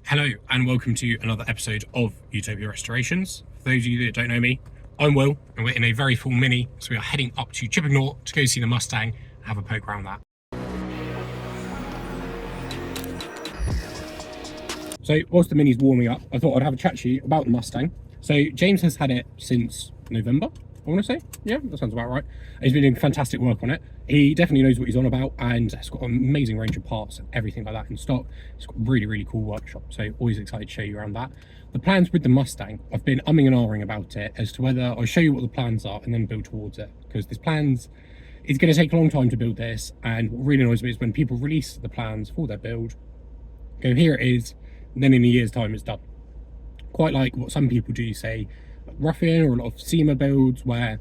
Hello and welcome to another episode of Utopia Restorations. For those of you that don't know me, I'm Will and we're in a very full Mini, so we are heading up to Chipping North to go see the Mustang and have a poke around that. So whilst the Mini's warming up, I thought I'd have a chat to you about the Mustang. So James has had it since November, I want to say. Yeah, that sounds about right. He's been doing fantastic work on it. He definitely knows what he's on about and has got an amazing range of parts and everything like that in stock. It's got a really cool workshop, so always excited to show you around that. The plans with the Mustang, I've been umming and ahhing about it as to whether I show you what the plans are and then build towards it, because this plans, it's going to take a long time to build this, and what really annoys me is when people release the plans for their build, go here it is, and then in a year's time it's done. Quite like what some people do, say Ruffian or a lot of SEMA builds, where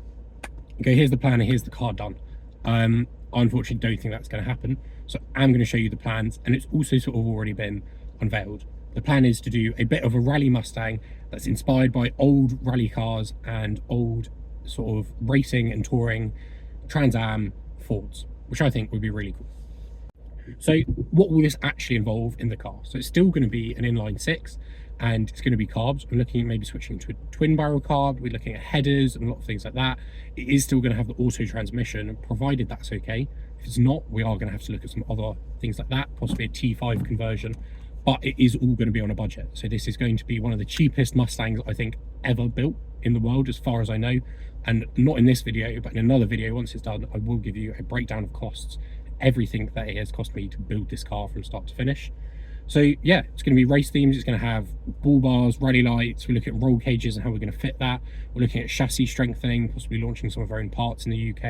you go, here's the plan and here's the car done. I unfortunately don't think that's going to happen, so I'm going to show you the plans, and it's also sort of already been unveiled. The plan is to do a bit of a rally Mustang that's inspired by old rally cars and old sort of racing and touring Trans Am Fords, which I think would be really cool. So what will this actually involve in the car? So it's still going to be an inline six, and it's going to be carbs. I'm looking at maybe switching to a twin barrel carb. We're looking at headers and a lot of things like that. It is still going to have the auto transmission, provided that's okay. If it's not, we are going to have to look at some other things like that, possibly a T5 conversion, but it is all going to be on a budget. So this is going to be one of the cheapest Mustangs I think ever built in the world, as far as I know. And not in this video, but in another video, once it's done, I will give you a breakdown of costs, everything that it has cost me to build this car from start to finish. So yeah, it's going to be race themes. It's going to have bull bars, rally lights. We're looking at roll cages and how we're going to fit that. We're looking at chassis strengthening, possibly launching some of our own parts in the UK.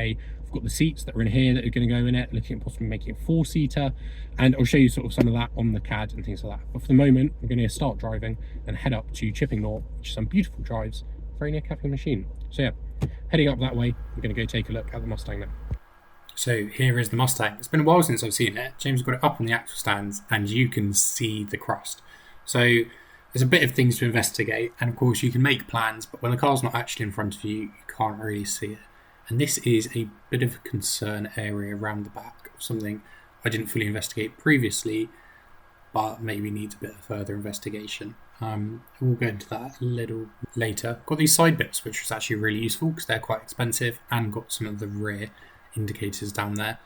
We've got the seats that are in here that are going to go in it, looking at possibly making it a four-seater, and I'll show you sort of some of that on the CAD and things like that. But for the moment, I'm going to start driving and head up to Chipping North, which is some beautiful drives very near Cafe Machine. So yeah, heading up that way, we're going to go take a look at the Mustang now. So here is the Mustang. It's been a while since I've seen it. James got it up on the axle stands and you can see the crust. So there's a bit of things to investigate, and of course you can make plans, but when the car's not actually in front of you, you can't really see it. And this is a bit of a concern area around the back of something I didn't fully investigate previously, but maybe needs a bit of further investigation. We'll go into that a little later. Got these side bits, which was actually really useful because they're quite expensive, and got some of the rear indicators down there.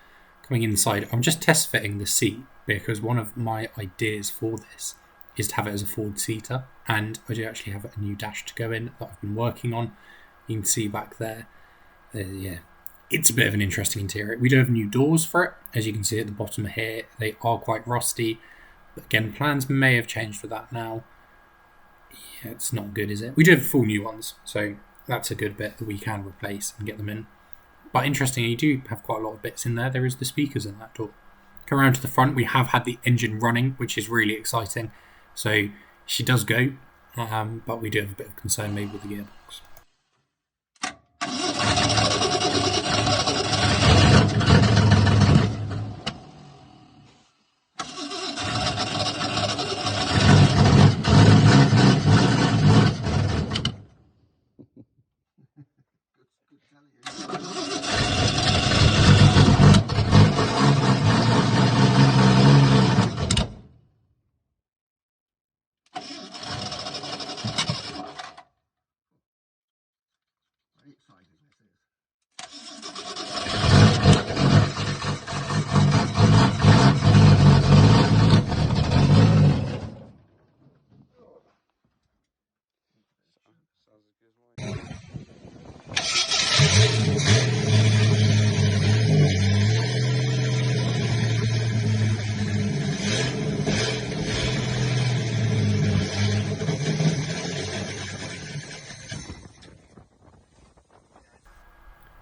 Coming inside, I'm just test fitting the seat because one of my ideas for this is to have it as a Ford seater, and I do actually have a new dash to go in that I've been working on. You can see back there. Yeah, it's a bit of an interesting interior. We do have new doors for it, as you can see at the bottom here. They are quite rusty, but again, plans may have changed for that now. Yeah, it's not good, is it? We do have full new ones, so that's a good bit that we can replace and get them in. But interestingly, you do have quite a lot of bits in there. There is the speakers in that door. Come around to the front, we have had the engine running, which is really exciting. So she does go, but we do have a bit of concern maybe with the gearbox.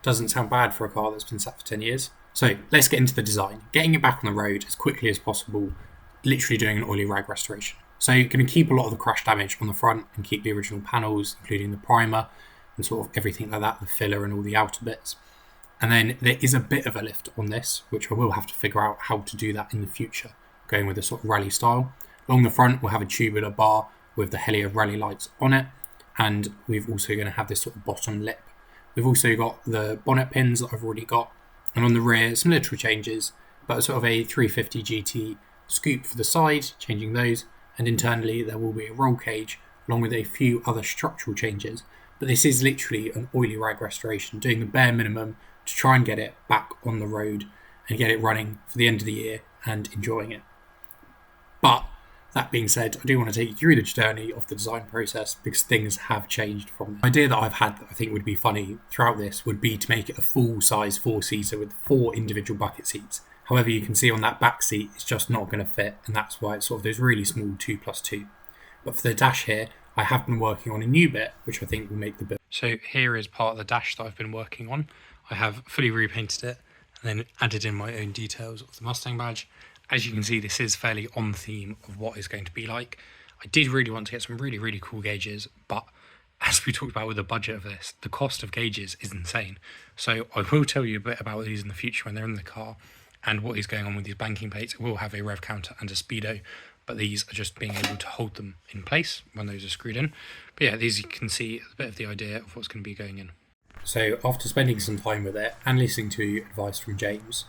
Doesn't sound bad for a car that's been sat for 10 years. So let's get into the design. Getting it back on the road as quickly as possible, literally doing an oily rag restoration. So you're going to keep a lot of the crash damage on the front and keep the original panels, including the primer and sort of everything like that, the filler and all the outer bits. And then there is a bit of a lift on this, which I will have to figure out how to do that in the future, going with a sort of rally style. Along the front, we'll have a tubular bar with the Helia rally lights on it, and we're also going to have this sort of bottom lip. We've also got the bonnet pins that I've already got, and on the rear, some little changes, but sort of a 350 GT scoop for the side, changing those, and internally there will be a roll cage along with a few other structural changes. But this is literally an oily rag restoration, doing the bare minimum to try and get it back on the road and get it running for the end of the year and enjoying it. But that being said, I do want to take you through the journey of the design process because things have changed from there. The idea that I've had that I think would be funny throughout this would be to make it a full-size four-seater with 4 individual bucket seats. However, you can see on that back seat, it's just not going to fit, and that's why it's sort of those really small 2+2. But for the dash here, I have been working on a new bit, which I think will make the build. So here is part of the dash that I've been working on. I have fully repainted it and then added in my own details of the Mustang badge. As you can see, this is fairly on theme of what it's going to be like. I did really want to get some really, really cool gauges, but as we talked about with the budget of this, the cost of gauges is insane. So I will tell you a bit about these in the future when they're in the car and what is going on with these banking plates. It will have a rev counter and a speedo, but these are just being able to hold them in place when those are screwed in. But yeah, these you can see a bit of the idea of what's going to be going in. So after spending some time with it and listening to advice from James,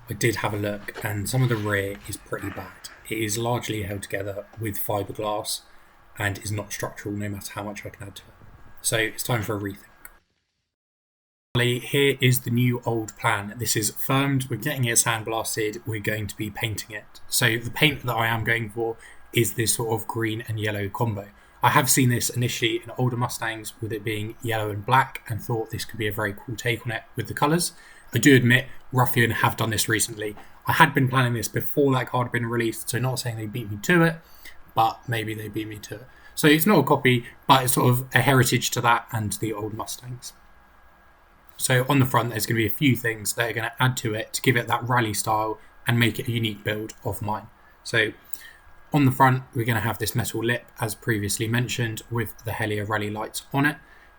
I did have a look, and some of the rear is pretty bad. It is largely held together with fiberglass and is not structural no matter how much I can add to it. So it's time for a rethink. Here is the new old plan. This is firmed, we're getting it sandblasted, we're going to be painting it. So the paint that I am going for is this sort of green and yellow combo. I have seen this initially in older Mustangs with it being yellow and black and thought this could be a very cool take on it with the colours. I do admit, Ruffian have done this recently. I had been planning this before that car had been released, so not saying they beat me to it, but maybe they beat me to it. So it's not a copy, but it's sort of a heritage to that and the old Mustangs. So on the front, there's going to be a few things that are going to add to it to give it that rally style and make it a unique build of mine. So on the front, we're going to have this metal lip, as previously mentioned, with the Helia rally lights on it,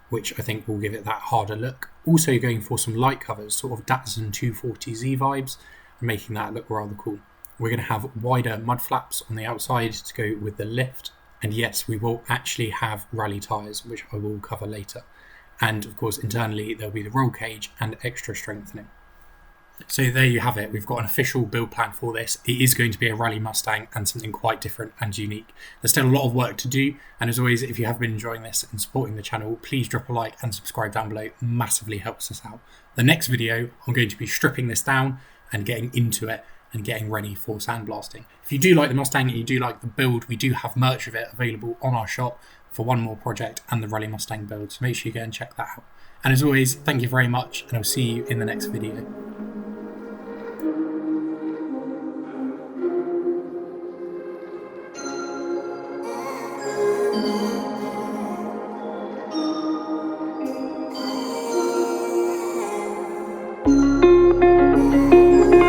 which I think will give it that harder look. Also going for some light covers, sort of Datsun 240Z vibes, and making that look rather cool. We're going to have wider mud flaps on the outside to go with the lift. And yes, we will actually have rally tyres, which I will cover later. And of course, internally, there'll be the roll cage and extra strengthening. So there you have it. We've got an official build plan for this. It is going to be a rally Mustang and something quite different and unique. There's still a lot of work to do. And as always, if you have been enjoying this and supporting the channel, please drop a like and subscribe down below. It massively helps us out. The next video, I'm going to be stripping this down and getting into it and getting ready for sandblasting. If you do like the Mustang and you do like the build, we do have merch of it available on our shop for one more project and the Rally Mustang build. So make sure you go and check that out. And as always, thank you very much, and I'll see you in the next video.